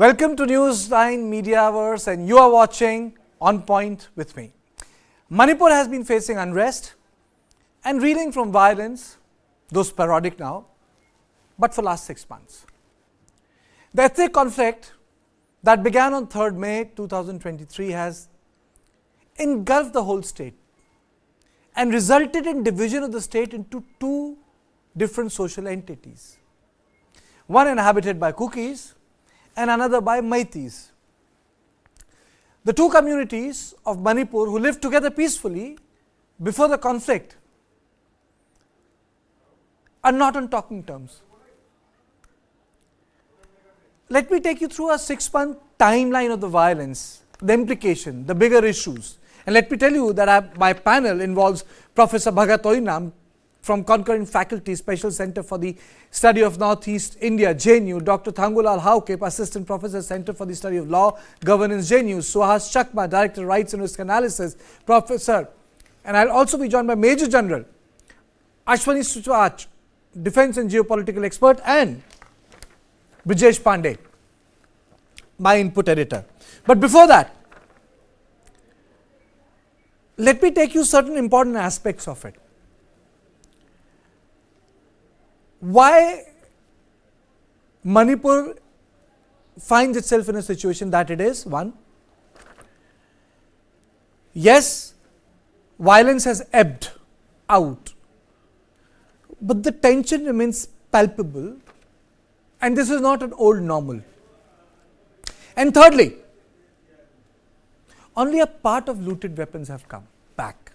Welcome to News9 Mediaverse, and you are watching On Point with me. Manipur has been facing unrest and reeling from violence, though sporadic now, but for last 6 months. The ethnic conflict that began on 3rd May 2023 has engulfed the whole state and resulted in division of the state into two different social entities. One inhabited by Kukis and another by Meitis. The two communities of Manipur who lived together peacefully before the conflict are not on talking terms. Let me take you through a 6-month timeline of the violence, the implication, the bigger issues. And let me tell you that my panel involves Professor Bhagat Oinam from Concurrent Faculty, Special Center for the Study of Northeast India, JNU, Dr. Thangulal Haukep, Assistant Professor, Center for the Study of Law, Governance, JNU, Suhas Chakma, Director, Rights and Risk Analysis, Professor, and I'll also be joined by Major General Ashwani Suchwach, Defense and Geopolitical Expert, and Brijesh Pandey, my input editor. But before that, let me take you certain important aspects of it. Why Manipur finds itself in a situation that it is? One, yes, violence has ebbed out, but the tension remains palpable, and this is not an old normal. And thirdly, only a part of looted weapons have come back,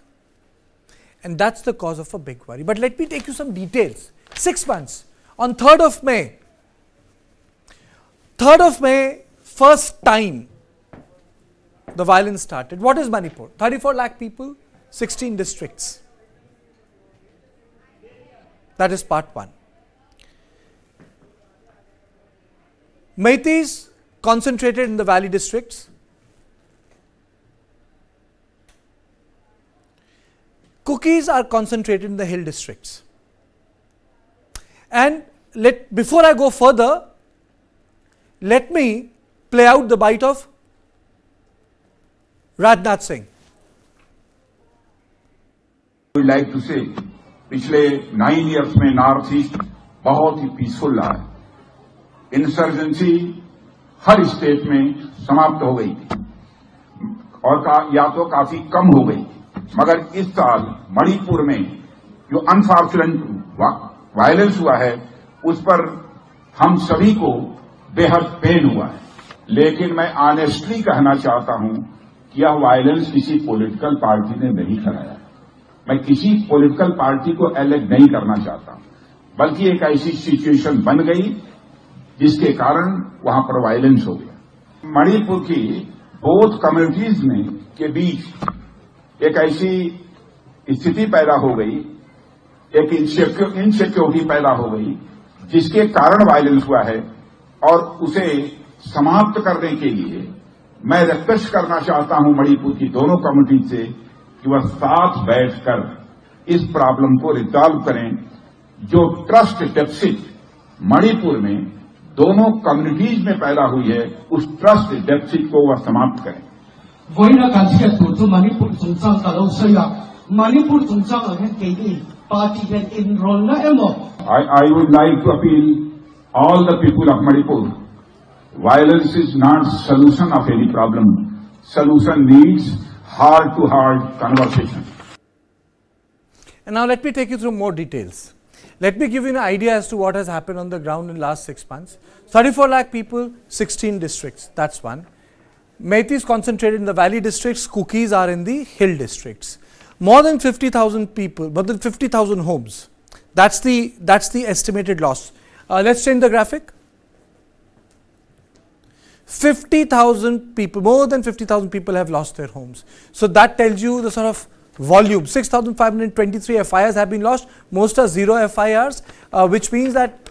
and that's the cause of a big worry. But let me take you some details. 6 months, on 3rd of May, first time the violence started. What is Manipur? 34 lakh people, 16 districts. That is part one. Meitis concentrated in the valley districts. Kukis are concentrated in the hill districts. And before I go further, let me play out the bite of Rajnath Singh. I would like to say, पिछले 9 years में north east बहुत ही peaceful रहा है. Insurgency हर state में समाप्त हो गई और या तो काफी कम हो गई, मगर इस साल मणिपुर में जो अनफॉर्चुनेट वायलेंस हुआ है उस पर हम सभी को बेहद पेन हुआ है. लेकिन मैं ऑनेस्टली कहना चाहता हूं कि यह वायलेंस किसी पॉलिटिकल पार्टी ने नहीं कराया. मैं किसी पॉलिटिकल पार्टी को एलेक्ट नहीं करना चाहता, बल्कि एक ऐसी सिचुएशन बन गई जिसके कारण वहां पर वायलेंस हो गया. मणिपुर की बोथ कम्युनिटीज में के बीच एक ऐसी स्थिति पैदा हो गई, एक इनसिक्योरिटी पैदा हो गई जिसके कारण वायलेंस हुआ है. और उसे समाप्त करने के लिए मैं रिक्वेस्ट करना चाहता हूं मणिपुर की दोनों कम्युनिटी से कि वह साथ बैठकर इस प्रॉब्लम को रिजॉल्व करें. जो ट्रस्ट डेफिसिट मणिपुर में दोनों कम्युनिटीज में पैदा हुई है, उस ट्रस्ट डेफिसिट को वह समाप्त करें. I would like to appeal all the people of Manipur. Violence is not solution of any problem. Solution needs heart-to-heart conversation. And now let me take you through more details. Let me give you an idea as to what has happened on the ground in the last 6 months. 34 lakh people, 16 districts. That's one. Meitis concentrated in the valley districts. Kukis are in the hill districts. More than 50,000 people, more than 50,000 homes. That's the estimated loss. Let's change the graphic. 50,000 people, more than 50,000 people have lost their homes. So that tells you the sort of volume. 6,523 FIRs have been lost. Most are 0 FIRs, which means that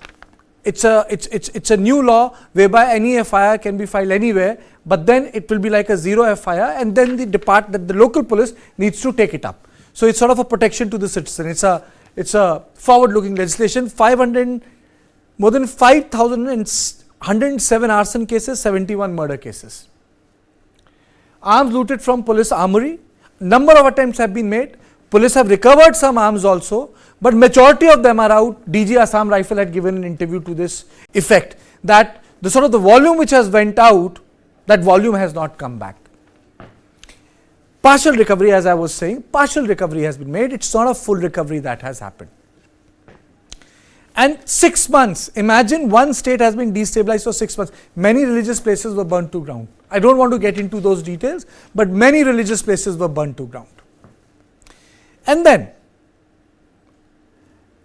it's a new law whereby any FIR can be filed anywhere, but then it will be like a 0 FIR, and then the local police needs to take it up. So it's sort of a protection to the citizen. It's a forward-looking legislation. More than 5,000 107 arson cases, 71 murder cases. Arms looted from police armory. Number of attempts have been made. Police have recovered some arms also, but majority of them are out. DG Assam Rifle had given an interview to this effect, that the sort of the volume which has went out, that volume has not come back. Partial recovery, as I was saying, partial recovery has been made. It's not a full recovery that has happened. And 6 months, imagine one state has been destabilized for 6 months. Many religious places were burnt to ground. I don't want to get into those details, but many religious places were burnt to ground. And then,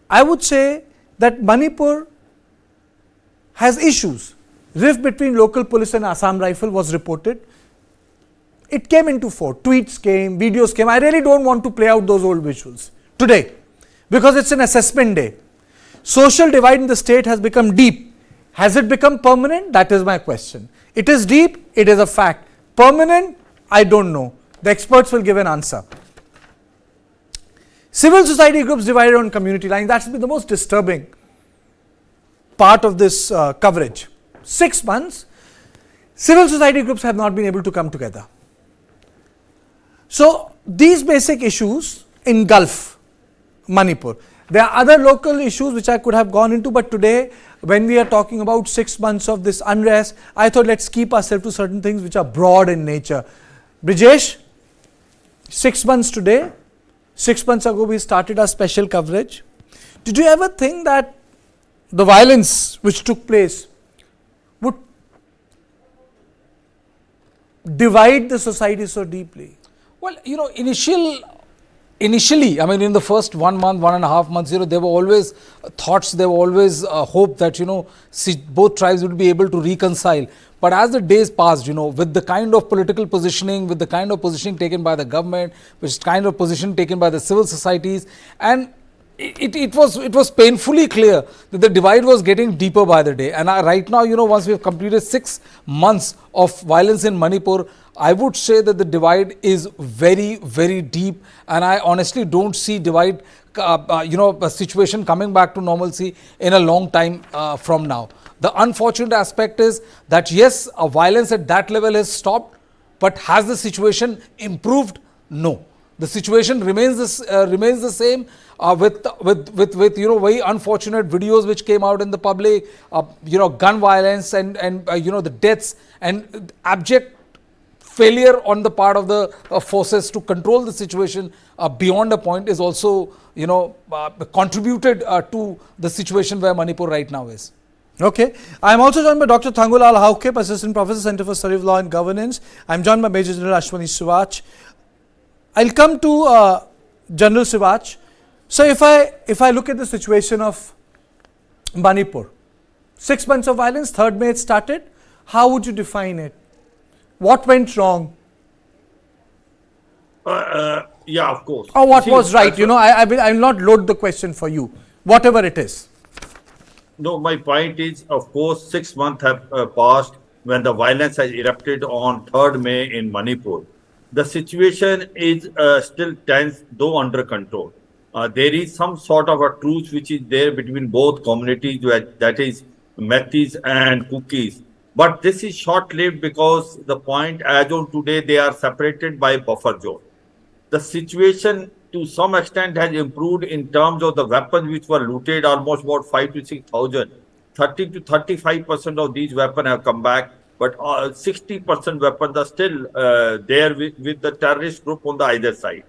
I would say that Manipur has issues. Rift between local police and Assam Rifle was reported. It came into fore. Tweets came, videos came. I really don't want to play out those old visuals today, because it's an assessment day. Social divide in the state has become deep. Has it become permanent? That is my question. It is deep, it is a fact. Permanent? I don't know. The experts will give an answer. Civil society groups divided on community lines. That's been the most disturbing part of this coverage. 6 months, civil society groups have not been able to come together. So, these basic issues engulf Manipur. There are other local issues which I could have gone into, but today, when we are talking about 6 months of this unrest, I thought let's keep ourselves to certain things which are broad in nature. Brijesh, 6 months today, 6 months ago we started our special coverage. Did you ever think that the violence which took place would divide the society so deeply? Well, you know, initially, I mean, in the first 1 month, 1.5 months, you know, there were always thoughts, there were always hope that, you know, both tribes would be able to reconcile. But as the days passed, you know, with the kind of political positioning, with the kind of positioning taken by the government, which kind of position taken by the civil societies, and it was painfully clear that the divide was getting deeper by the day. And right now, you know, once we have completed 6 months of violence in Manipur, I would say that the divide is very, very deep, and I honestly don't see divide, you know, a situation coming back to normalcy in a long time from now. The unfortunate aspect is that yes, violence at that level has stopped, but has the situation improved? No. The situation remains the same with you know, very unfortunate videos which came out in the public, you know, gun violence and you know, the deaths and abject failure on the part of the forces to control the situation beyond a point is also, you know, contributed to the situation where Manipur right now is. Okay. I am also joined by Dr. Thangulal Haukip, Assistant Professor, Center for Study of Law and Governance. I am joined by Major General Ashwani Sivach. I'll come to General Sivach. So if I look at the situation of Manipur, 6 months of violence, 3rd May it started, how would you define it? What went wrong? Yeah, of course. Or what was right? You know, I will not load the question for you, whatever it is. No, my point is, of course, 6 months have passed when the violence has erupted on 3rd May in Manipur. The situation is still tense, though under control. There is some sort of a truce which is there between both communities, that is Meitis and Kukis. But this is short-lived because the point as of today, they are separated by buffer zone. The situation to some extent has improved in terms of the weapons which were looted, almost about 5 to 6,000. 30 to 35% of these weapons have come back, but 60% weapons are still there with the terrorist group on the either side.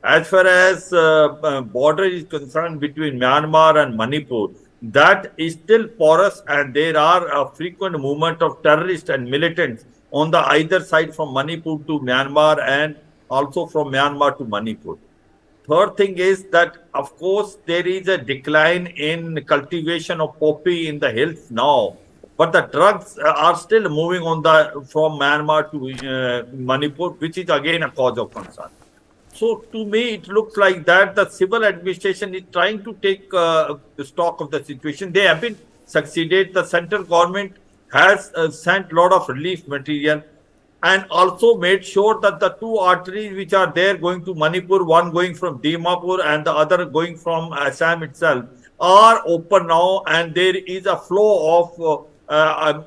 As far as border is concerned between Myanmar and Manipur, that is still porous, and there are a frequent movement of terrorists and militants on the either side from Manipur to Myanmar and also from Myanmar to Manipur. Third thing is that, of course, there is a decline in cultivation of poppy in the hills now, but the drugs are still moving on from Myanmar to Manipur, which is again a cause of concern. So to me, it looks like that the civil administration is trying to take stock of the situation. They have been succeeded. The central government has sent a lot of relief material and also made sure that the 2 arteries which are there going to Manipur, one going from Dimapur and the other going from Assam itself, are open now, and there is a flow of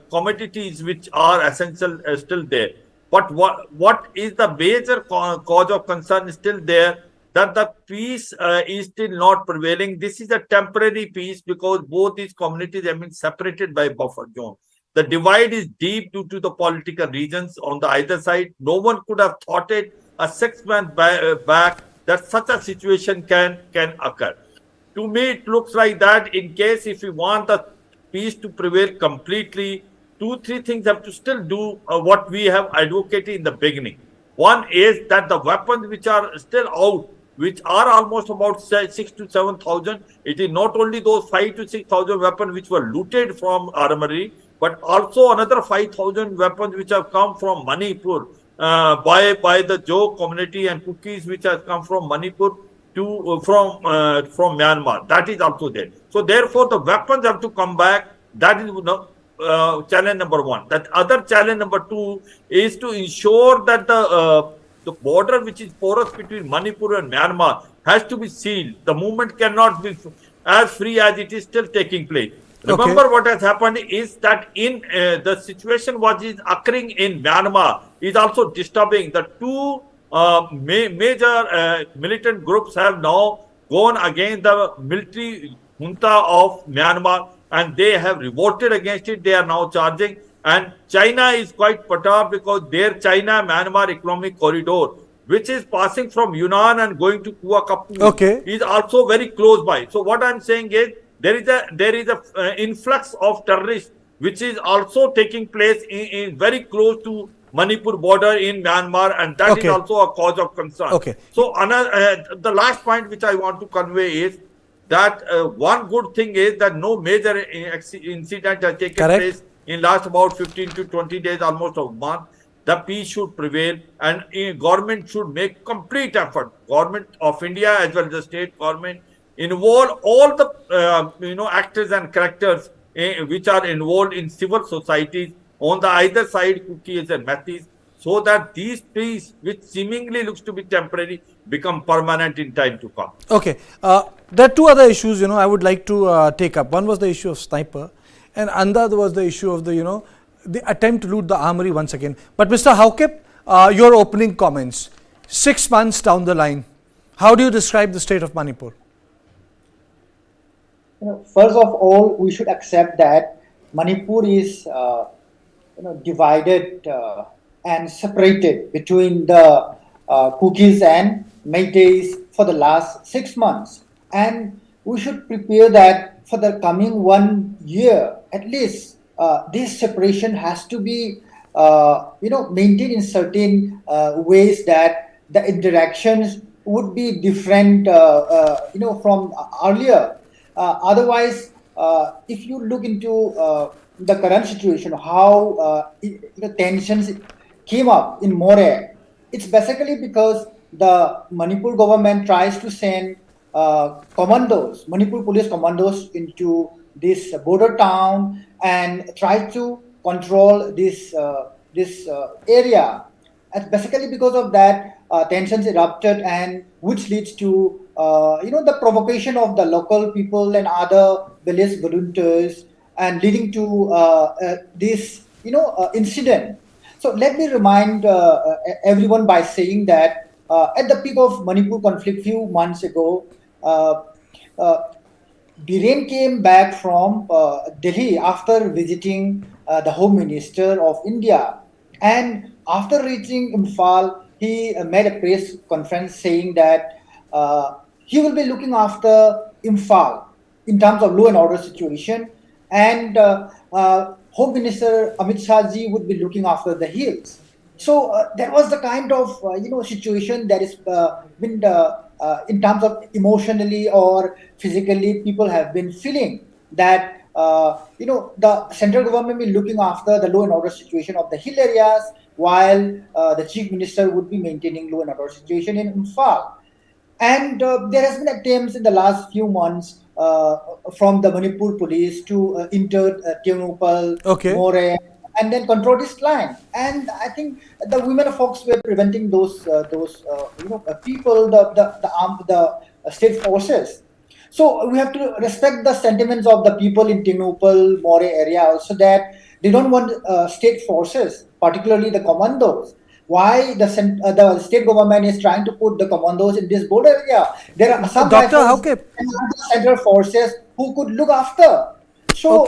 commodities which are essential still there. But what is the major cause of concern is still there, that the peace is still not prevailing. This is a temporary peace because both these communities have been separated by buffer zone. The divide is deep due to the political reasons on the either side. No one could have thought it a 6 month back that such a situation can occur. To me, it looks like that in case if we want the peace to prevail completely, two, three things have to still do what we have advocated in the beginning. One is that the weapons which are still out, which are almost about 6 to 7,000, it is not only those 5 to 6,000 weapons which were looted from armory, but also another 5,000 weapons which have come from Manipur by the Jo community and Kukis which has come from Manipur to from Myanmar. That is also there. So therefore, the weapons have to come back. That is challenge number one. That other challenge number two is to ensure that the border which is porous between Manipur and Myanmar has to be sealed. The movement cannot be as free as it is still taking place. Remember, what has happened is that in the situation what is occurring in Myanmar is also disturbing. The two major militant groups have now gone against the military junta of Myanmar and they have revolted against it. They are now charging. And China is quite perturbed because their China-Myanmar economic corridor, which is passing from Yunnan and going to Kuakapu, is also very close by. So what I'm saying is, there is a influx of terrorists which is also taking place in very close to Manipur border in Myanmar, and that is also a cause of concern. So the last point which I want to convey is that one good thing is that no major incident has taken place in last about 15 to 20 days, almost a month. The peace should prevail and government should make complete effort. Government of India as well as the state government involve all the actors and characters which are involved in civil societies on the either side, Kukis and Meitis, so that these peace, which seemingly looks to be temporary, become permanent in time to come. There are two other issues, I would like to take up. One was the issue of sniper, and another was the issue of the attempt to loot the armory once again. But Mr. Haukip, your opening comments, 6 months down the line, how do you describe the state of Manipur? First of all, we should accept that Manipur is divided and separated between the Kukis and Meitis for the last 6 months, and we should prepare that for the coming 1 year at least. This separation has to be maintained in certain ways, that the interactions would be different from earlier. Otherwise, if you look into the current situation, how tensions came up in More, it's basically because the Manipur government tries to send commandos, Manipur police commandos, into this border town and try to control this area. And basically because of that, tensions erupted, and which leads to the provocation of the local people and other village volunteers, and leading to this incident. So let me remind everyone by saying that at the peak of Manipur conflict few months ago, Biren came back from Delhi after visiting the Home Minister of India, and after reaching Imphal, he made a press conference saying that he will be looking after Imphal in terms of law and order situation, and Home Minister Amit Shah ji would be looking after the hills. So that was the kind of situation that is been in terms of emotionally or physically, people have been feeling that the central government will be looking after the law and order situation of the hill areas, while the chief minister would be maintaining law and order situation in Imphal. And there has been attempts in the last few months from the Manipur police to enter Tiangupal, More, and then control this line. And I think the women folks were preventing those people, the state forces. So we have to respect the sentiments of the people in Tinupal, More area also, that they don't want state forces, particularly the commandos. Why the state government is trying to put the commandos in this border area? There are some Dr. rifles Hauke, and other central forces who could look after. So,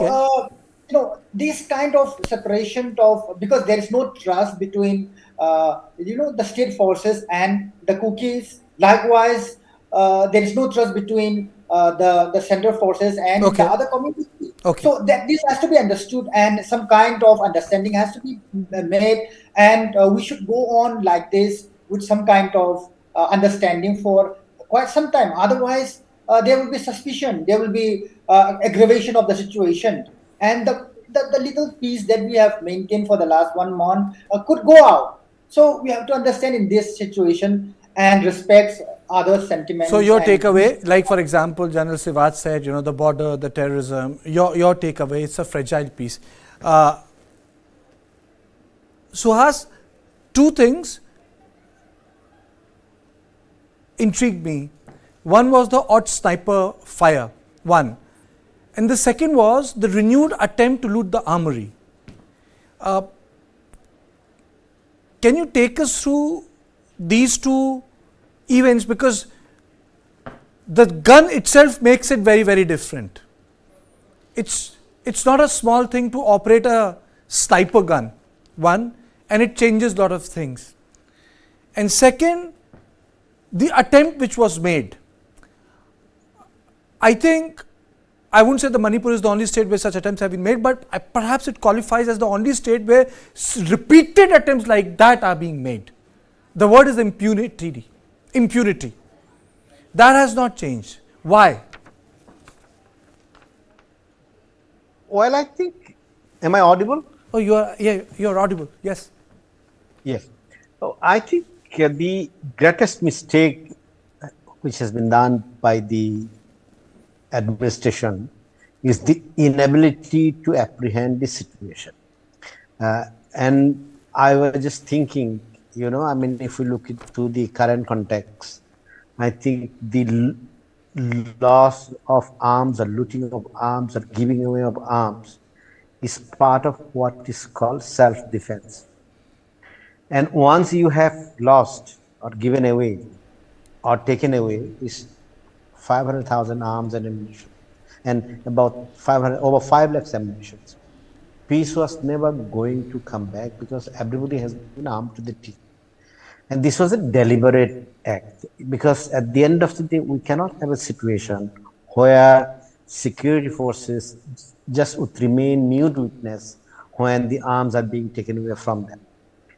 okay. this kind of separation of, because there is no trust between, the state forces and the Kukis. Likewise, there is no trust between the central forces and the Okay. other community. Okay. So that this has to be understood, and some kind of understanding has to be made, and we should go on like this with some kind of understanding for quite some time. Otherwise, there will be suspicion, there will be aggravation of the situation, and the little peace that we have maintained for the last 1 month could go out. So we have to understand in this situation and respect other sentiments. So your And takeaway, like for example, General Sivat said, the border, the terrorism, your takeaway, it's a fragile piece. Suhas, two things intrigued me. One was the odd sniper fire, one. And the second was the renewed attempt to loot the armory. Can you take us through these two events, because the gun itself makes it very, very different. It's not a small thing to operate a sniper gun, one, and it changes a lot of things. And second, the attempt which was made. I think, I wouldn't say the Manipur is the only state where such attempts have been made, but perhaps it qualifies as the only state where repeated attempts like that are being made. The word is impunity. Impunity. That has not changed. Why? Well, I think, am I audible? Oh, you're audible. Yes. Yes. So I think the greatest mistake which has been done by the administration is the inability to apprehend the situation. And I was just thinking, if we look into the current context, I think the loss of arms or looting of arms or giving away of arms is part of what is called self-defense. And once you have lost or given away or taken away is 500,000 arms and ammunition and about over 5 lakhs ammunition, peace was never going to come back because everybody has been armed to the teeth. And this was a deliberate act, because at the end of the day, we cannot have a situation where security forces just would remain mute witness when the arms are being taken away from them.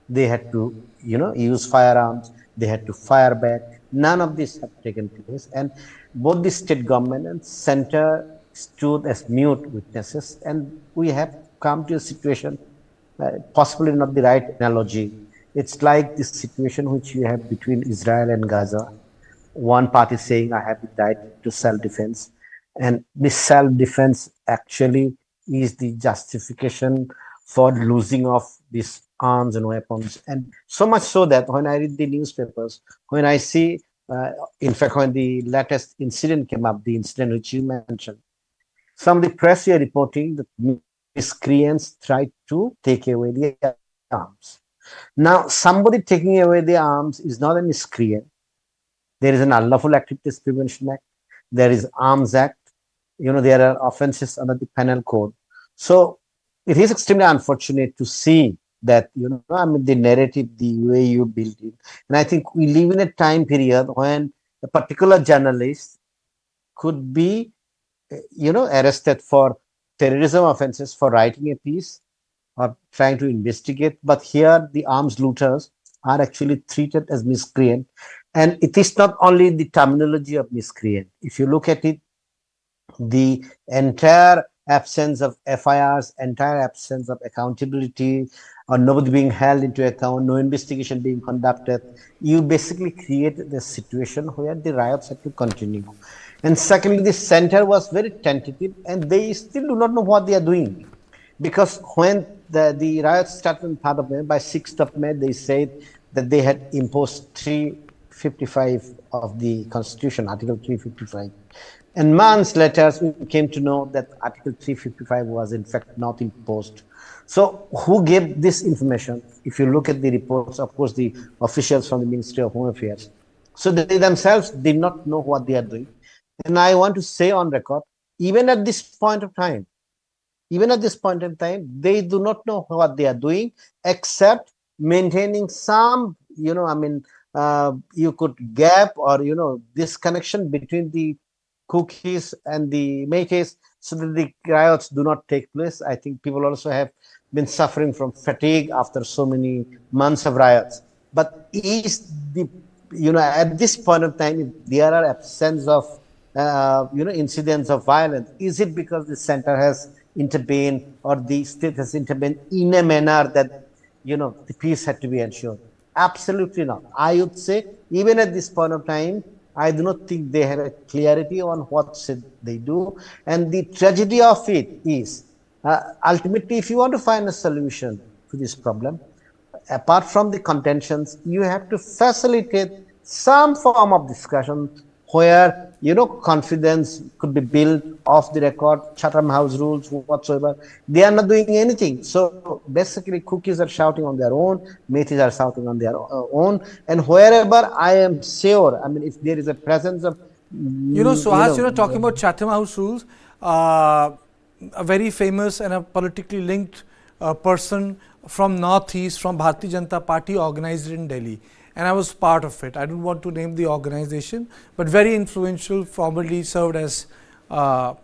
They had to, use firearms, they had to fire back. None of this have taken place. And both the state government and center stood as mute witnesses. And we have come to a situation, possibly not the right analogy. It's like this situation which you have between Israel and Gaza. One party saying, I have the right to self-defense. And this self-defense actually is the justification for losing of these arms and weapons. And so much so that when I read the newspapers, when I see, in fact, when the latest incident came up, the incident which you mentioned, some of the press are reporting that miscreants tried to take away the arms. Now, somebody taking away the arms is not a miscreant. There is an Unlawful Activities Prevention Act. There is Arms Act. There are offenses under the Penal Code. So it is extremely unfortunate to see that, the narrative, the way you build it. And I think we live in a time period when a particular journalist could be, arrested for terrorism offenses for writing a piece or trying to investigate. But here the arms looters are actually treated as miscreant. And it is not only the terminology of miscreant. If you look at it, the entire absence of FIRs, entire absence of accountability, or nobody being held into account, no investigation being conducted, you basically created a situation where the riots had to continue. And secondly, the center was very tentative and they still do not know what they are doing. Because when the riots started on 3rd of May, by 6th of May, they said that they had imposed 355 of the Constitution, Article 355. And months later, we came to know that Article 355 was in fact not imposed. So who gave this information? If you look at the reports, of course, the officials from the Ministry of Home Affairs. So they themselves did not know what they are doing. And I want to say on record, even at this point of time, they do not know what they are doing, except maintaining some, you could gap or, this connection between the Kukis and the Meitis so that the riots do not take place. I think people also have been suffering from fatigue after so many months of riots. But is the, at this point of time, if there are absence of, incidents of violence, is it because the center has intervened or the state has intervened in a manner that, the peace had to be ensured? Absolutely not. I would say, even at this point of time, I do not think they have a clarity on what should they do. And the tragedy of it is, ultimately, if you want to find a solution to this problem, apart from the contentions, you have to facilitate some form of discussion where, confidence could be built off the record, Chatham House rules, whatsoever. They are not doing anything. So basically, Kukis are shouting on their own, Meitis are shouting on their own. And wherever I am sure, if there is a presence of... Suhas, talking about Chatham House rules, a very famous and a politically linked person from Northeast, from Bharatiya Janata Party, organized it in Delhi. And I was part of it. I don't want to name the organization, but very influential, formerly served as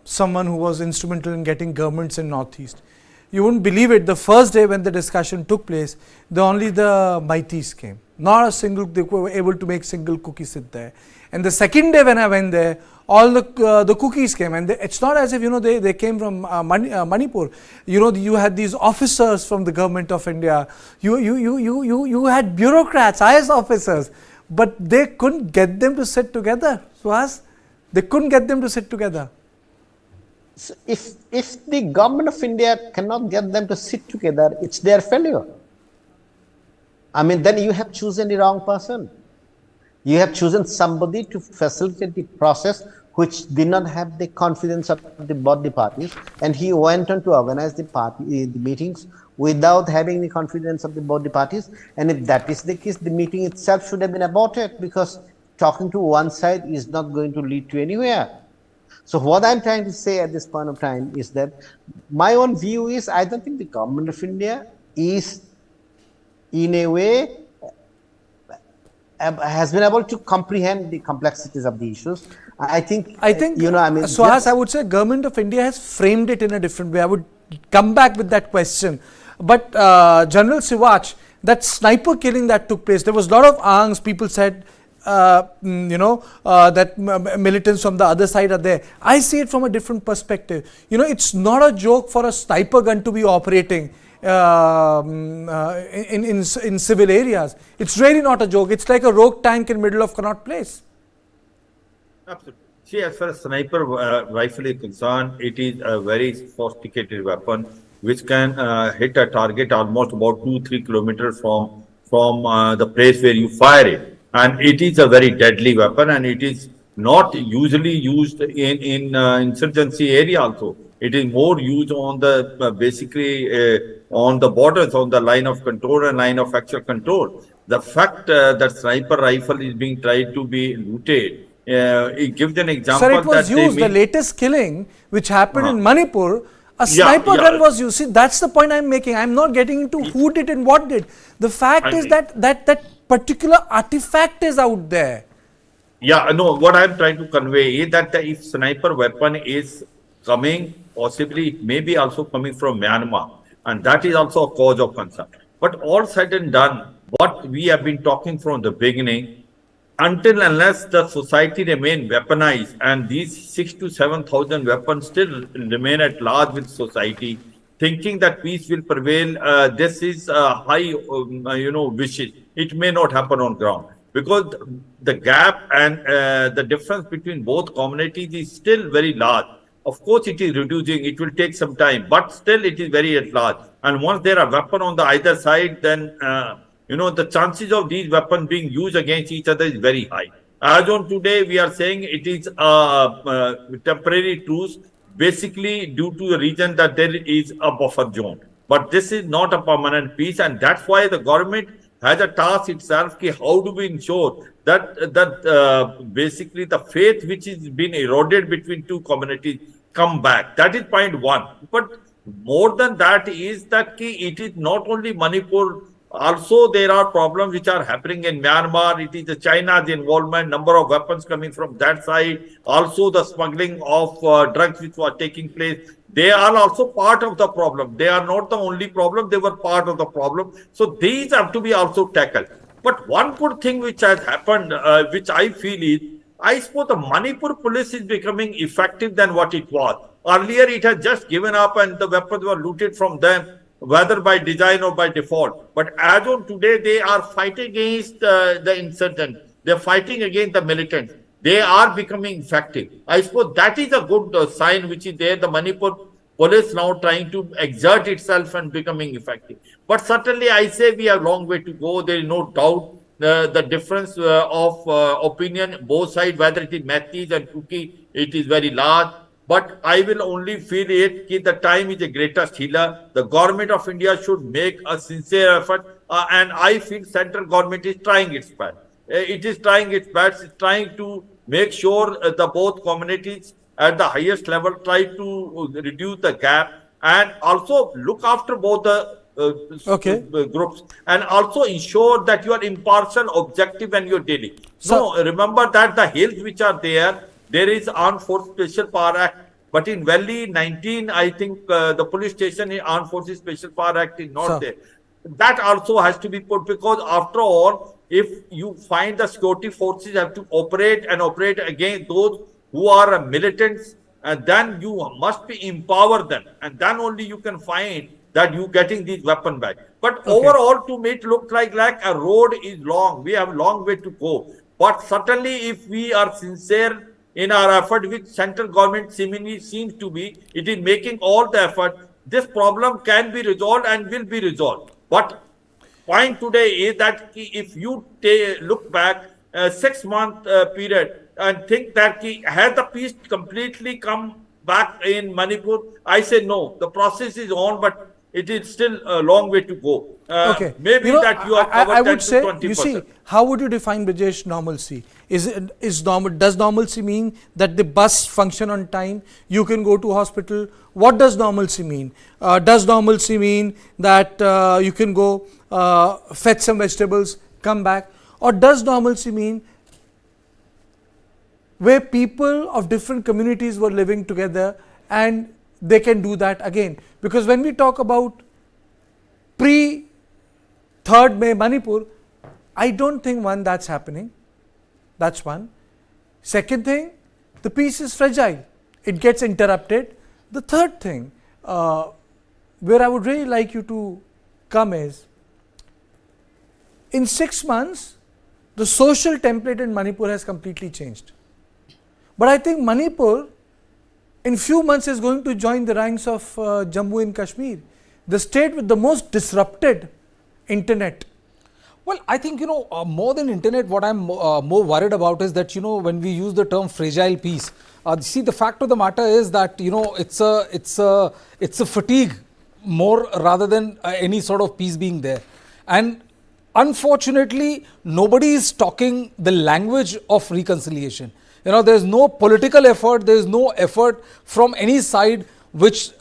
someone who was instrumental in getting governments in Northeast. You wouldn't believe it, the first day when the discussion took place, only the Meitis came. Not a single, they were able to make single Kukis sit there. And the second day when I went there, all the Kukis came, and it's not as if, they came from Manipur. You had these officers from the government of India. You had bureaucrats, IS officers, but they couldn't get them to sit together. Suhas, they couldn't get them to sit together. So if the government of India cannot get them to sit together, it's their failure. Then you have chosen the wrong person. You have chosen somebody to facilitate the process which did not have the confidence of both the parties, and he went on to organize the meetings without having the confidence of both the parties. And if that is the case, the meeting itself should have been aborted, because talking to one side is not going to lead to anywhere. So what I'm trying to say at this point of time is that my own view is, I don't think the government of India is in a way has been able to comprehend the complexities of the issues. I think Suhas, I would say government of India has framed it in a different way. I would come back with that question. But General Siwach, that sniper killing that took place, there was a lot of angst. People said, that militants from the other side are there. I see it from a different perspective. It's not a joke for a sniper gun to be operating in civil areas. It's really not a joke. It's like a rogue tank in middle of Connaught Place. Absolutely. See, as far as sniper rifle is concerned, it is a very sophisticated weapon which can hit a target almost about 2-3 kilometers from the place where you fire it. And it is a very deadly weapon, and it is not usually used in insurgency area also. It is more used on the on the borders, on the line of control and line of actual control. The fact that sniper rifle is being tried to be looted, it gives an example. Sir, it was used, the latest killing which happened in Manipur, a sniper gun was used. See, that's the point I'm making. I'm not getting into who did and what did. The fact is that particular artifact is out there. Yeah, no, what I'm trying to convey is that if sniper weapon is coming, possibly, maybe also coming from Myanmar, and that is also a cause of concern. But all said and done, what we have been talking from the beginning, until unless the society remain weaponized and these 6,000 to 7,000 weapons still remain at large with society, thinking that peace will prevail, this is high, wishes. It may not happen on ground, because the gap and the difference between both communities is still very large. Of course, it is reducing. It will take some time, but still it is very at large. And once there are weapons on the either side, then the chances of these weapons being used against each other is very high. As on today, we are saying it is a temporary truce, basically due to the reason that there is a buffer zone. But this is not a permanent peace, and that's why the government has a task itself. Ki how do we ensure that basically the faith which is been eroded between two communities come back? That is point one. But more than that is that ki it is not only Manipur. Also, there are problems which are happening in Myanmar. It is the China's involvement, number of weapons coming from that side. Also, the smuggling of drugs which were taking place. They are also part of the problem. They are not the only problem. They were part of the problem. So these have to be also tackled. But one good thing which has happened, which I feel is, I suppose the Manipur police is becoming effective than what it was. Earlier, it had just given up and the weapons were looted from them, whether by design or by default. But as on today, they are fighting against the insurgents. They're fighting against the militants. They are becoming effective. I suppose that is a good sign which is there. The Manipur police now trying to exert itself and becoming effective. But certainly, I say we have a long way to go. There is no doubt the difference of opinion, both sides, whether it is Meitis and Kukis, it is very large. But I will only feel it that the time is the greatest healer. The government of India should make a sincere effort. And I feel central government is trying its best. It is trying its best. It's trying to make sure the both communities at the highest level try to reduce the gap and also look after both the groups and also ensure that you are impartial, objective when you're dealing. So remember that the hills which are there is Armed Forces Special Power Act, but in Valley 19, I think the police station in Armed Forces Special Power Act is not there. That also has to be put because after all, if you find the security forces have to operate and operate against those who are militants, and then you must empower them, and then only you can find that you getting these weapons back. But overall, to me, it looks like a road is long. We have a long way to go. But certainly, if we are sincere in our effort, which central government seemingly seems to be, it is making all the effort. This problem can be resolved and will be resolved. But point today is that if you look back a 6-month period and think that has the peace completely come back in Manipur, I say no. The process is on, but it is still a long way to go. Maybe that you have covered I would say, 20%. you see, how would you define, Brijesh, normalcy? Does normalcy mean that the bus function on time, you can go to hospital? What does normalcy mean? Does normalcy mean that you can go fetch some vegetables, come back? Or does normalcy mean where people of different communities were living together and they can do that again? Because when we talk about pre-3rd May Manipur, I don't think that's happening. That's one. Second thing, the peace is fragile. It gets interrupted. The third thing, where I would really like you to come is, in 6 months, the social template in Manipur has completely changed. But I think Manipur, in few months, is going to join the ranks of Jammu and Kashmir, the state with the most disrupted internet. Well, I think, more than internet, what I'm more worried about is that, when we use the term fragile peace, see, the fact of the matter is that, it's a fatigue more rather than any sort of peace being there. And unfortunately, nobody is talking the language of reconciliation. There's no political effort, there's no effort from any side which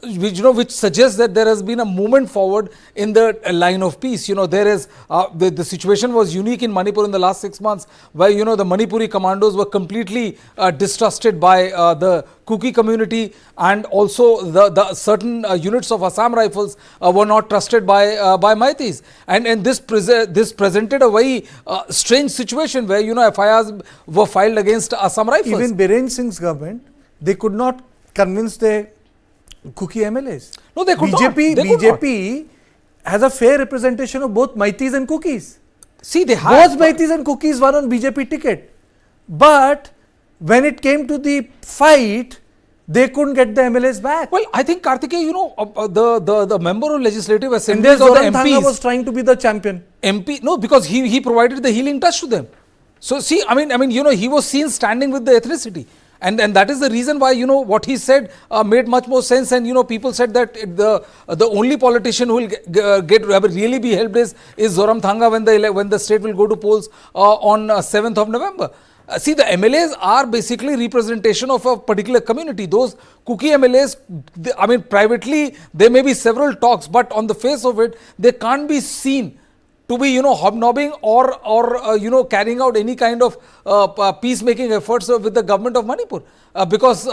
suggests that there has been a movement forward in the line of peace. There is the situation was unique in Manipur in the last 6 months, where the Manipuri commandos were completely distrusted by the Kuki community, and also the certain units of Assam Rifles were not trusted by Meitis, and this presented a very strange situation where FIRs were filed against Assam Rifles. Even Biren Singh's government, they could not convince the Kuki MLAs. No, they could BJP has a fair representation of both Meitis and Kukis. See, they have both Meitis and Kukis were on BJP ticket, but when it came to the fight, they couldn't get the MLAs back. Well, I think, Karthikeya, the member of Legislative Assembly or the MPs was trying to be the champion. No, because he provided the healing touch to them. So see, he was seen standing with the ethnicity. And that is the reason why, what he said made much more sense. And, people said that the only politician who will really be helped is Zoramthanga when the state will go to polls on 7th of November. See, the MLAs are basically representation of a particular community. Those Kuki MLAs, privately, there may be several talks, but on the face of it, they can't be seen to be, hobnobbing or carrying out any kind of peacemaking efforts with the government of Manipur. Because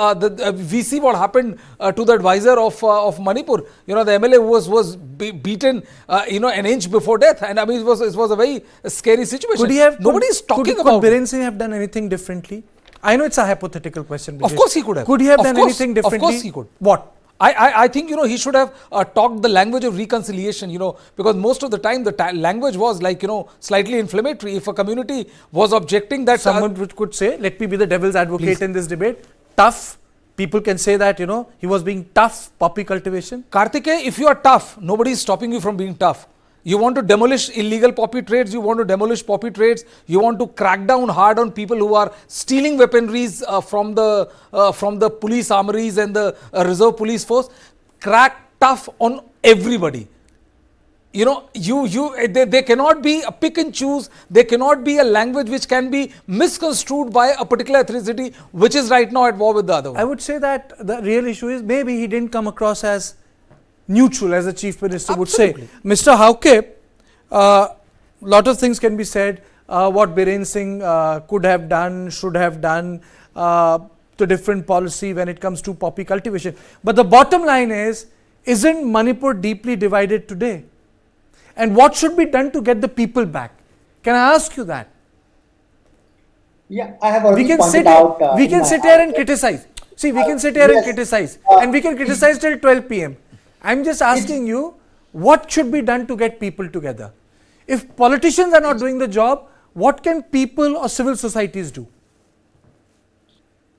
we see what happened to the advisor of Manipur. The MLA was beaten, an inch before death. And it was a very scary situation. Nobody is talking about Could Biren Singh have done anything differently? I know it's a hypothetical question. Of course he could have. Could he have done anything differently? Of course he could. What? I think, he should have talked the language of reconciliation, because most of the time the language was like, slightly inflammatory. If a community was objecting that... Someone could say, let me be the devil's advocate in this debate, tough. People can say that, he was being tough, poppy cultivation. Kartikeya, if you are tough, nobody is stopping you from being tough. You want to demolish illegal poppy trades, you want to demolish poppy trades, you want to crack down hard on people who are stealing weaponries from the police armories and the reserve police force. Crack tough on everybody. There cannot be a pick and choose. There cannot be a language which can be misconstrued by a particular ethnicity, which is right now at war with the other one. I would say that the real issue is maybe he didn't come across as neutral, as the Chief Minister would say. Mr. Hauke, lot of things can be said, what Biren Singh could have done, should have done, to different policy when it comes to poppy cultivation. But the bottom line is, isn't Manipur deeply divided today? And what should be done to get the people back? Can I ask you that? Yeah, I have already We can pointed sit, out. we can sit here and criticize. See, we can sit here and yes. criticize, and we can criticize till 12 p.m. I'm just asking you, what should be done to get people together? If politicians are not doing the job, what can people or civil societies do?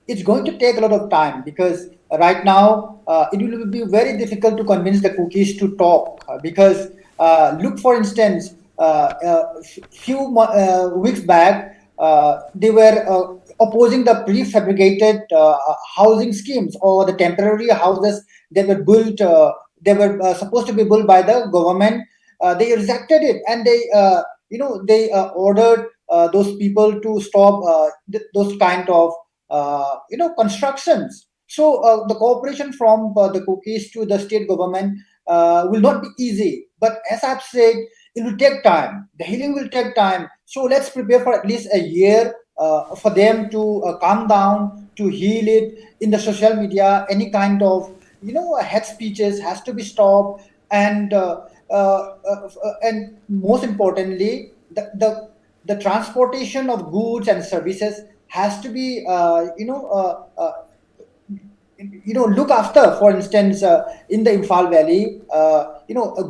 It's going to take a lot of time, because right now it will be very difficult to convince the Kukis to talk, because look, for instance, few weeks back they were opposing the prefabricated housing schemes, or the temporary houses that were built. They were supposed to be built by the government. They rejected it, and they ordered those people to stop those kind of constructions. So the cooperation from the Kukis to the state government will not be easy. But as I've said, it will take time. The healing will take time. So let's prepare for at least a year for them to calm down, to heal it. In the social media, any kind of hate speeches has to be stopped, and most importantly, the transportation of goods and services has to be look after. For instance, in the Imphal Valley,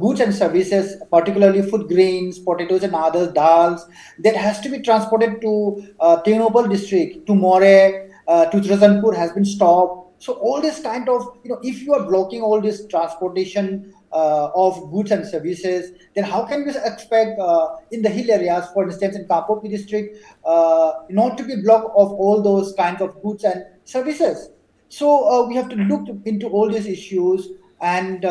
goods and services, particularly food grains, potatoes and others, dals, that has to be transported to Tenopal district, to More, to Chirasanpur has been stopped. So all this kind of, if you are blocking all this transportation of goods and services, then how can we expect in the hill areas, for instance, in Kampopi district, not to be blocked of all those kinds of goods and services? So we have to look into all these issues and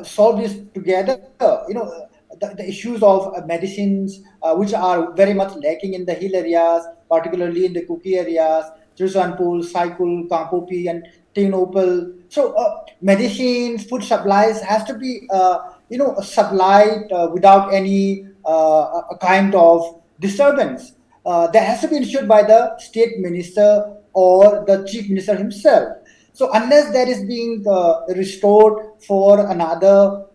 solve this together. The issues of medicines, which are very much lacking in the hill areas, particularly in the Kuki areas, Chirasanpur, Saikul, Kampopi, and Tenopal. So medicines, food supplies has to be supplied without any kind of disturbance. That has to be ensured by the state minister or the chief minister himself. So unless that is being restored for another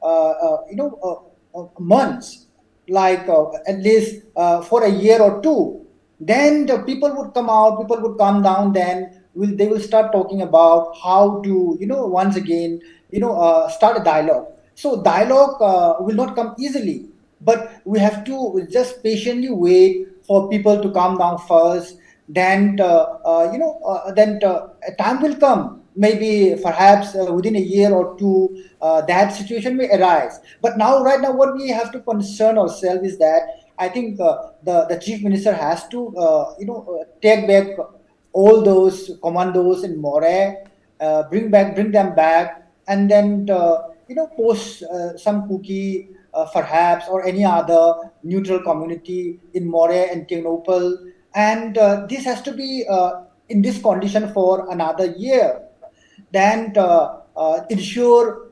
months, like at least for a year or two, then the people would come out, people would come down, then they will start talking about how to, once again, start a dialogue. So dialogue will not come easily, but we have to just patiently wait for people to calm down first. Then, a time will come, maybe perhaps within a year or two, that situation may arise. But right now, what we have to concern ourselves is that I think the chief minister has to take back all those commandos in More, bring them back, and then post some Kuki perhaps or any other neutral community in More and Ternopal, and this has to be in this condition for another year. Then ensure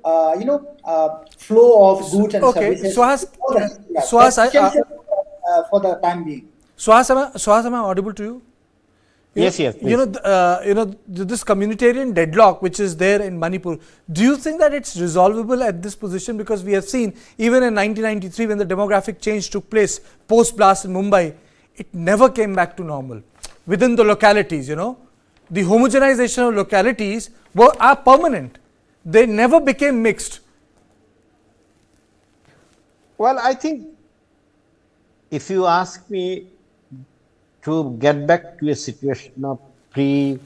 flow of goods and Okay, services Suhas, for the, yeah, Suhas, that's essential for the time being. Suhas, am I audible to you? Yes, yes, please. This communitarian deadlock which is there in Manipur, do you think that it's resolvable at this position? Because we have seen even in 1993 when the demographic change took place post blast in Mumbai, it never came back to normal within the localities. The homogenization of localities are permanent. They never became mixed. Well, I think if you ask me to get back to a situation of 3rd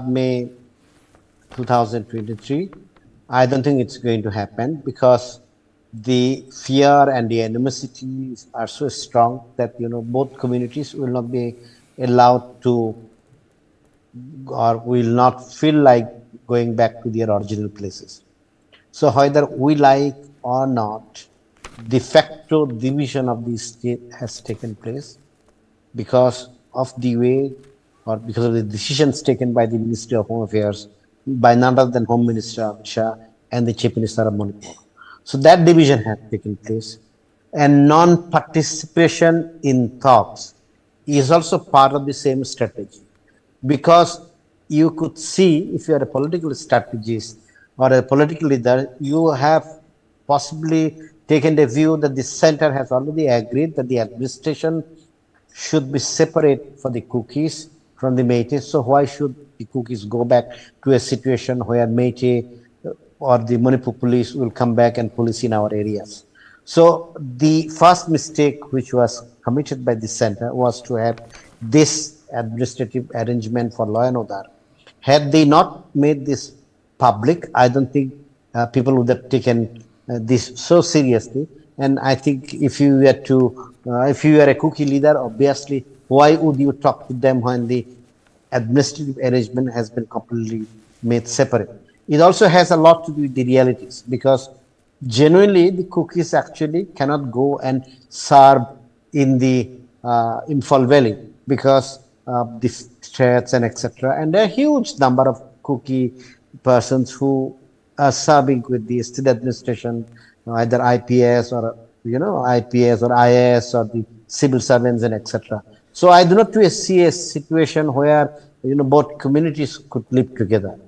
May 2023, I don't think it's going to happen, because the fear and the animosity are so strong that both communities will not be allowed to, or will not feel like going back to their original places. So whether we like or not, de facto division of the state has taken place because of the way, or because of the decisions taken by the Ministry of Home Affairs, by none other than Home Minister Amit Shah and the Chief Minister of Manipur. So that division has taken place, and non-participation in talks is also part of the same strategy, because you could see, if you are a political strategist or a political leader, you have possibly taken the view that the center has already agreed that the administration should be separate for the Kukis from the Meitis. So why should the Kukis go back to a situation where Meitei or the Manipur police will come back and police in our areas? So the first mistake which was committed by the center was to have this administrative arrangement for law and order. Had they not made this public, I don't think people would have taken this so seriously. And I think if you were a Kuki leader, obviously, why would you talk to them when the administrative arrangement has been completely made separate? It also has a lot to do with the realities, because genuinely the Kukis actually cannot go and serve in the Imphal Valley because of the threats and etc. And there are a huge number of Kuki persons who are serving with the state administration, either IPS or IPS or IAS or the civil servants and etc. So I do not see a situation where both communities could live together.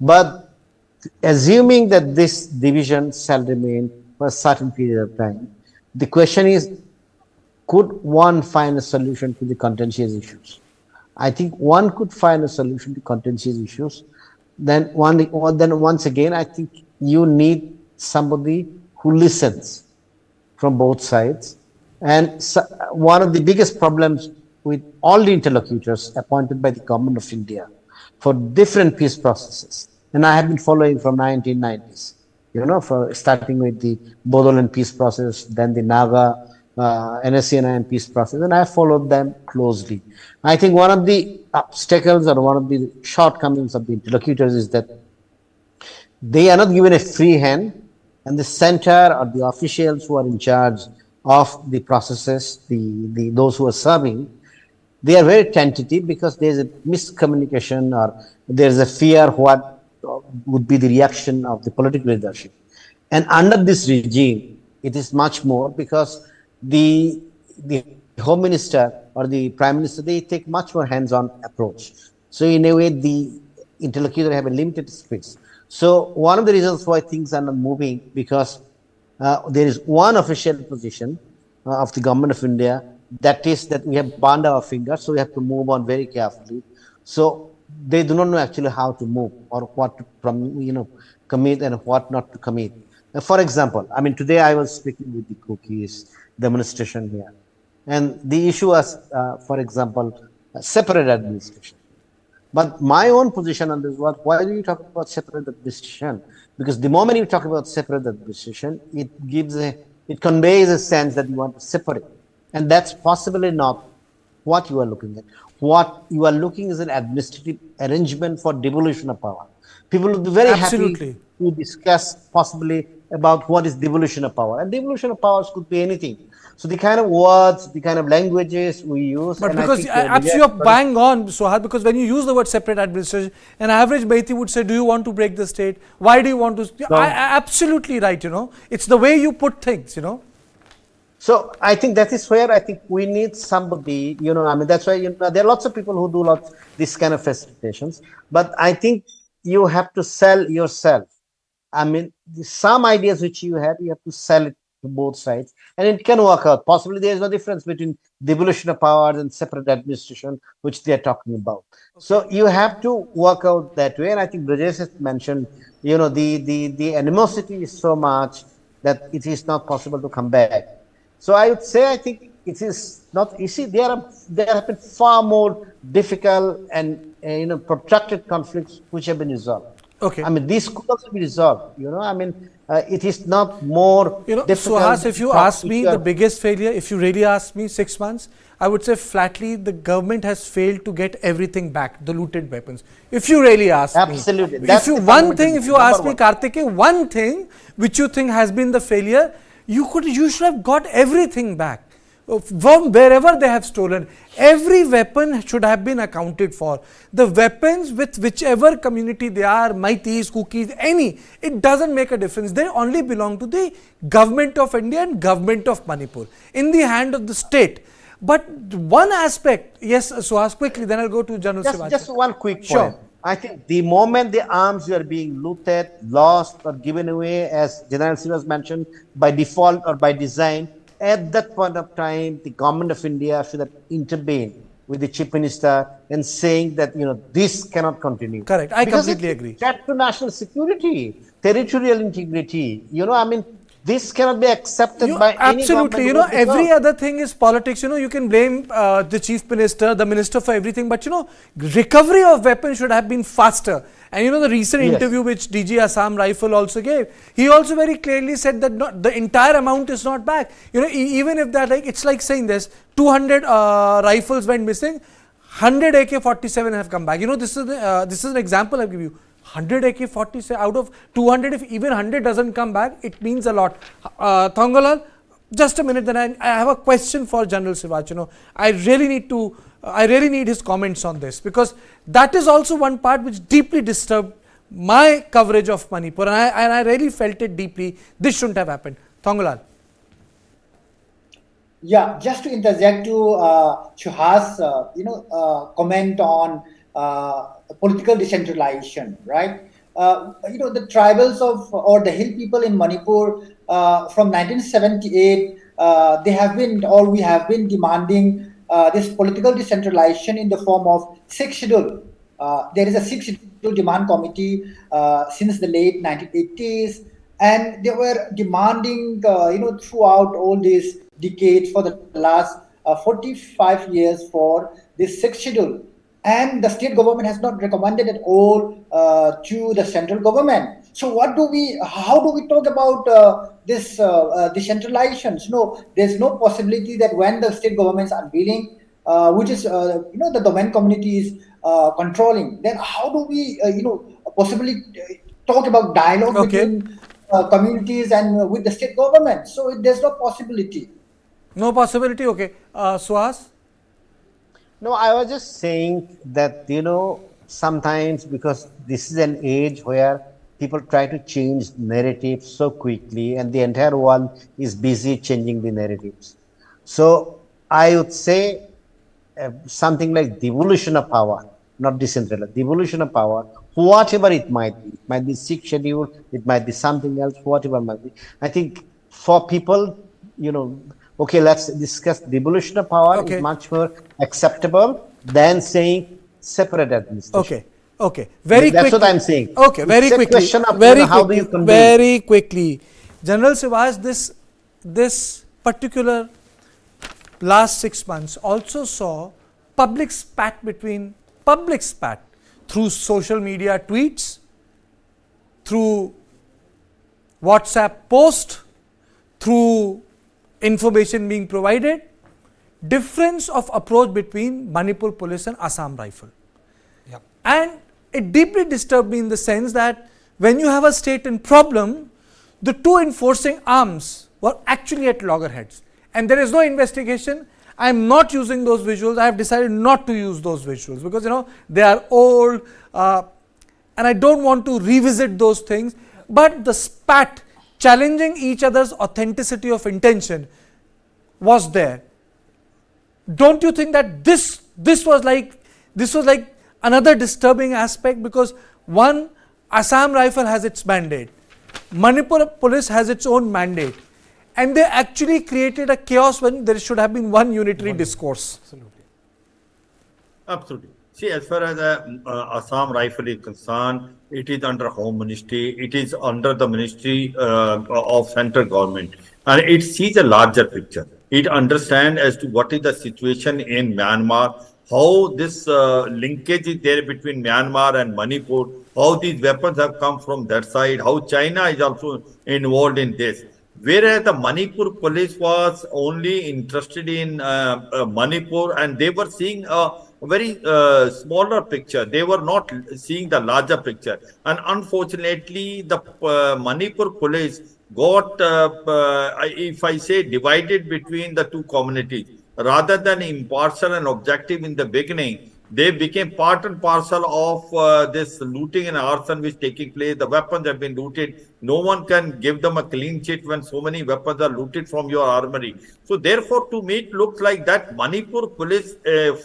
But assuming that this division shall remain for a certain period of time, the question is, could one find a solution to the contentious issues? I think one could find a solution to contentious issues. Then once again, I think you need somebody who listens from both sides. And one of the biggest problems with all the interlocutors appointed by the government of India for different peace processes, and I have been following from 1990s, for starting with the Bodoland peace process, then the Naga, NSCNI peace process, and I followed them closely. I think one of the obstacles or one of the shortcomings of the interlocutors is that they are not given a free hand, and the center or the officials who are in charge of the processes, those who are serving, they are very tentative because there is a miscommunication or there is a fear what would be the reaction of the political leadership. And under this regime, it is much more, because the Home Minister or the Prime Minister, they take much more hands-on approach. So in a way, the interlocutor have a limited space. So one of the reasons why things are not moving, because there is one official position of the government of India, that is that we have burned our fingers, so we have to move on very carefully. So they do not know actually how to move or what to commit and what not to commit. For example, I mean, today I was speaking with the Kukis demonstration here, and the issue was, for example, separate administration. But my own position on this was, why do you talk about separate administration? Because the moment you talk about separate administration, it gives a It conveys a sense that you want to separate. And that's possibly not what you are looking at. What you are looking is an administrative arrangement for devolution of power. People will be very Absolutely. happy to discuss possibly about what is devolution of power. And devolution of powers could be anything. So the kind of words, the kind of languages we use, But and I because think absolutely you're bang on, Sohar, because when you use the word separate administration, an average Meiti would say, do you want to break the state? Why do you want to? No. Absolutely right, It's the way you put things, So I think that is where I think we need somebody, I mean, that's why, there are lots of people who do lots this kind of facilitations, but I think you have to sell yourself. I mean, some ideas which you have to sell it to both sides, and it can work out. Possibly there is no difference between devolution of powers and separate administration, which they are talking about. Okay. So you have to work out that way. And I think Brajesh has mentioned, the animosity is so much that it is not possible to come back. So I would say, I think it is not easy. There have been far more difficult and protracted conflicts which have been resolved. Okay. I mean, this could also be resolved. I mean, it is not more difficult. So if you ask me the biggest failure, if you really ask me 6 months, I would say flatly the government has failed to get everything back, the looted weapons. If you really ask Absolutely. me. If you ask me, Karthike, one thing which you think has been the failure, you should have got everything back. From wherever they have stolen, every weapon should have been accounted for. The weapons with whichever community they are, Meitis, Kukis, any, it doesn't make a difference. They only belong to the government of India and government of Manipur, in the hand of the state. But one aspect, yes, Suhas, quickly, then I'll go to General Sivaji. Just one quick point. Sure. I think the moment the arms are being looted, lost, or given away, as General Sivaji mentioned, by default or by design, at that point of time, the government of India should have intervened with the chief minister and saying that, this cannot continue. Correct. I completely agree. Threat to national security, territorial integrity, I mean, this cannot be accepted by any government. Absolutely. Every other thing is politics. You can blame the chief minister, the minister for everything, but recovery of weapons should have been faster. And the recent interview which DG Assam Rifle also gave, he also very clearly said that the entire amount is not back. Even if that, it's like saying this, 200 rifles went missing, 100 AK-47 have come back. This is an example I'll give you. 100 AK-47 out of 200, if even 100 doesn't come back, it means a lot. Thongolal, just a minute, then I have a question for General Sivaji. I really need his comments on this, because that is also one part which deeply disturbed my coverage of Manipur, and I really felt it deeply. This shouldn't have happened. Thongolal. Yeah, just to interject to Suhas, comment on political decentralization, right? The tribals or the hill people in Manipur from 1978, we have been demanding this political decentralization in the form of 6th schedule. There is a 6th schedule demand committee since the late 1980s, and they were demanding, throughout all these decades for the last 45 years for this 6th schedule. And the state government has not recommended at all to the central government. So how do we talk about this decentralization? There's no possibility that when the state governments are unwilling, which is the domain community is controlling, then how do we possibly talk about dialogue between communities and with the state government? So there's no possibility. No possibility. Okay, Suhas. No, I was just saying that, sometimes because this is an age where people try to change narratives so quickly and the entire world is busy changing the narratives. So I would say something like devolution of power, not decentralized, devolution of power, whatever it might be. It might be 6th schedule, it might be something else, whatever it might be. I think for people, okay, let's discuss devolution of power is much more acceptable than saying separate administration. Okay. Very quickly. That's what I'm saying. Okay, very quickly. Question of how do you convey? Very quickly. General Sivaji, this particular last 6 months also saw public spat through social media tweets, through WhatsApp post, through information being provided, difference of approach between Manipur police and Assam rifle. Yeah. And it deeply disturbed me in the sense that when you have a state in problem, the two enforcing arms were actually at loggerheads. And there is no investigation. I am not using those visuals. I have decided not to use those visuals because, you know, they are old and I don't want to revisit those things. But the spat challenging each other's authenticity of intention was there. Don't you think that this was like another disturbing aspect, because one, Assam rifle has its mandate, Manipur police has its own mandate, and they actually created a chaos when there should have been one unitary discourse. Absolutely. See, as far as Assam rifle is concerned, it is under Home Ministry, it is under the Ministry of Central Government, and it sees a larger picture. It understands as to what is the situation in Myanmar, how this linkage is there between Myanmar and Manipur, how these weapons have come from that side, how China is also involved in this. Whereas the Manipur police was only interested in Manipur, and they were seeing a very smaller picture. They were not seeing the larger picture. And unfortunately, the Manipur police got, if I say, divided between the two communities. Rather than impartial and objective in the beginning, they became part and parcel of this looting and arson which is taking place. The weapons have been looted. No one can give them a clean sheet when so many weapons are looted from your armory. So therefore, to me, it looks like that Manipur police,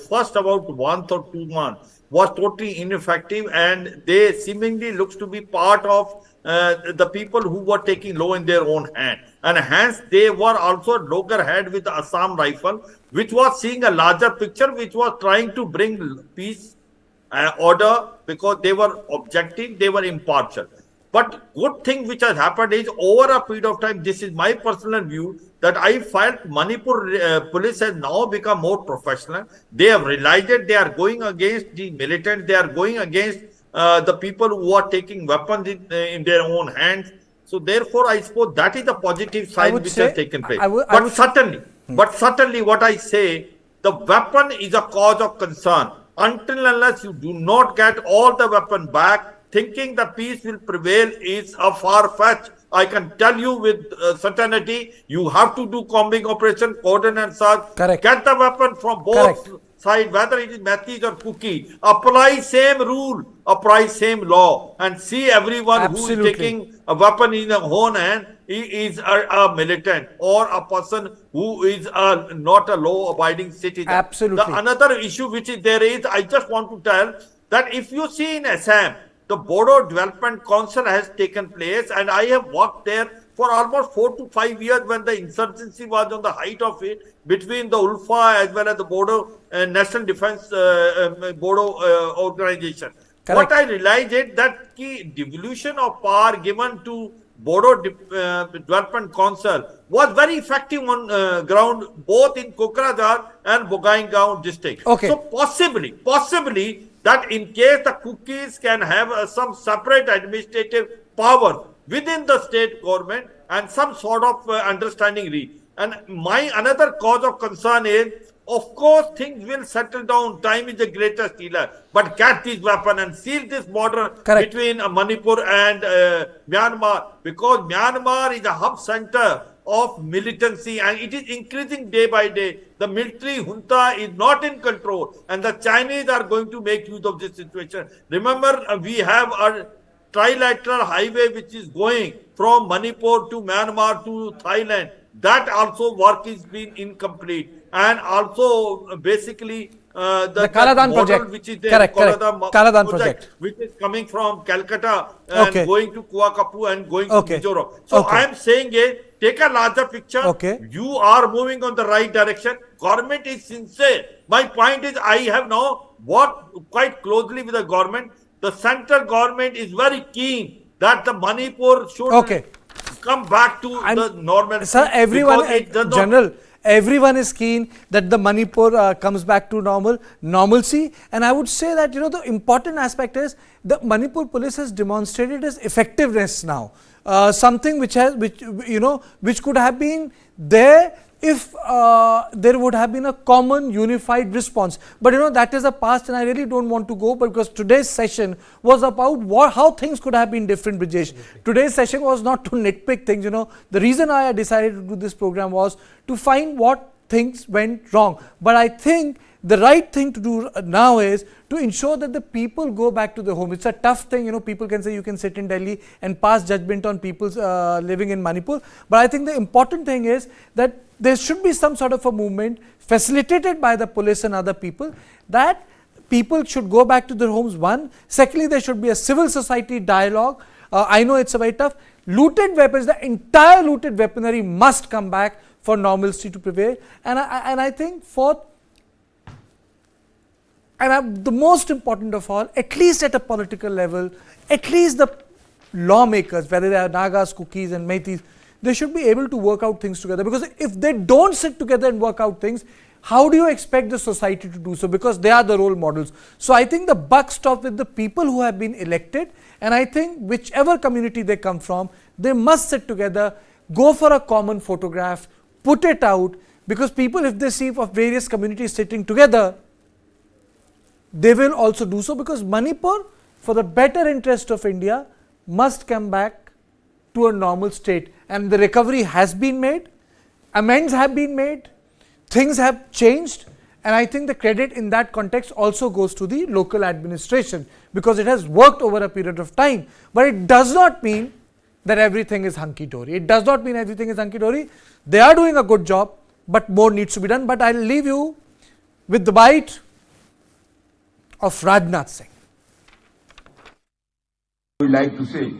first about 1 or 2 months, was totally ineffective, and they seemingly looks to be part of the people who were taking law in their own hand. And hence, they were also at loggerhead with the Assam rifle, which was seeing a larger picture, which was trying to bring peace, order, because they were objective, they were impartial. But good thing which has happened is, over a period of time, this is my personal view, that I felt Manipur police has now become more professional. They have realized that they are going against the militants, they are going against the people who are taking weapons in their own hands. So therefore, I suppose that is the positive side which has taken place. But certainly what I say, the weapon is a cause of concern. Until unless you do not get all the weapon back, thinking the peace will prevail is a far-fetched. I can tell you with certainty, you have to do combing operation, cordon and search. Correct. Get the weapon from both sides, whether it is Meitis or Kukis. Apply same rule, apply same law, and see everyone who is taking a weapon in their own hand, he is a militant or a person who is not a law-abiding citizen. Absolutely. The another issue which is there is, I just want to tell that if you see in Assam, the Bodo Development Council has taken place, and I have worked there for almost 4 to 5 years when the insurgency was on the height of it between the ULFA as well as the Bodo National Defense Bodo organization. Correct. What I realized is that the devolution of power given to Bodo Development Council was very effective on ground, both in Kokrajhar and Bogaingaon district. Okay. So possibly that in case the Kukis can have some separate administrative power within the state government and some sort of understanding. And my another cause of concern is, of course, things will settle down. Time is the greatest healer. But get this weapon and seal this border between Manipur and Myanmar, because Myanmar is a hub center of militancy, and it is increasing day by day. The military junta is not in control, and the Chinese are going to make use of this situation. Remember, we have a trilateral highway which is going from Manipur to Myanmar to Thailand. That also work is being incomplete, and also basically the Kaladan project, which is there, Kaladan project, which is coming from Calcutta and going to Kuakapu and going to Mizoram. So I am saying, take a larger picture. You are moving on the right direction. Government is sincere. My point is, I have now worked quite closely with the government. The central government is very keen that the Manipur should come back to the normal. Sir, everyone, General, everyone is keen that the Manipur comes back to normalcy. And I would say that, the important aspect is, the Manipur police has demonstrated its effectiveness now. Something which could have been there if there would have been a common unified response. But that is a past, and I really don't want to go, because today's session was about how things could have been different, Brijesh. Today's session was not to nitpick things. The reason I decided to do this program was to find what things went wrong. But I think the right thing to do now is to ensure that the people go back to their home. It's a tough thing, people can say you can sit in Delhi and pass judgment on people living in Manipur. But I think the important thing is that there should be some sort of a movement facilitated by the police and other people, that people should go back to their homes, one. Secondly, there should be a civil society dialogue. I know it's a very tough. Looted weapons, the entire looted weaponry must come back for normalcy to prevail. And I think fourth, and the most important of all, at least at a political level, at least the lawmakers, whether they are Nagas, Kukis and Meitis, they should be able to work out things together. Because if they don't sit together and work out things, how do you expect the society to do so? Because they are the role models. So I think the buck stops with the people who have been elected, and I think whichever community they come from, they must sit together, go for a common photograph, put it out, because people, if they see of various communities sitting together, they will also do so, because Manipur, for the better interest of India, must come back to a normal state. And the recovery has been made, amends have been made, things have changed, and I think the credit in that context also goes to the local administration, because it has worked over a period of time. But it does not mean that everything is hunky-dory. It does not mean everything is hunky-dory. They are doing a good job, but more needs to be done. But I'll leave you with the bite of Rajnath Singh. I would like to say,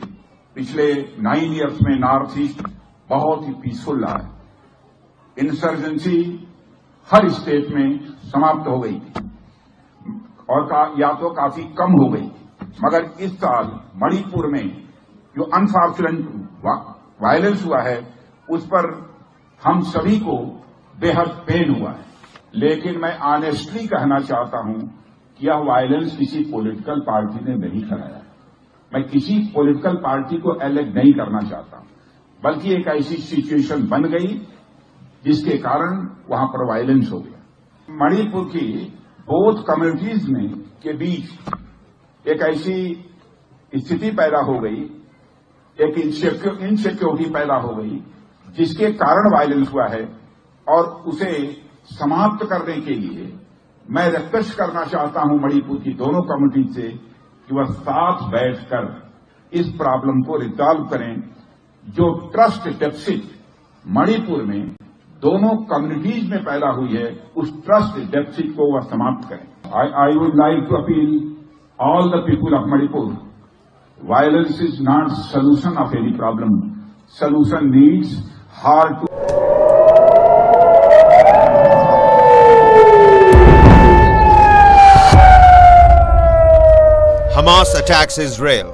पिछले 9 years में north east बहुत ही peaceful रहा है। Insurgency हर state में समाप्त हो गई थी और या तो काफी कम हो गई, मगर इस साल मणिपुर में जो अनफॉर्चुनेट वायलेंस हुआ है, उस पर हम सभी को बेहद पेन हुआ है। लेकिन मैं ऑनेस्टली कहना चाहता हूं कि यह वायलेंस किसी पॉलिटिकल पार्टी ने नहीं कराया। मैं किसी पॉलिटिकल पार्टी को एलेक्ट नहीं करना चाहता, बल्कि एक ऐसी सिचुएशन बन गई जिसके कारण वहां पर वायलेंस हो गया। मणिपुर की बोथ कम्युनिटीज में के बीच एक ऐसी स्थिति पैदा हो गई, एक इनसिक्योरिटी पैदा हो गई, जिसके कारण वायलेंस हुआ है। और उसे समाप्त करने के लिए मैं रिक्वेस्ट करना चाहता हूं मणिपुर की दोनों कम्युनिटी से कि वह साथ बैठकर इस प्रॉब्लम को रिजॉल्व करें। जो ट्रस्ट डेफिसिट मणिपुर में दोनों कम्युनिटीज में पैदा हुई है, उस ट्रस्ट डेफिसिट को वह समाप्त करें। I would like to appeal all the people of Manipur, violence is not solution of any problem, solution needs hard to Hamas attacks Israel.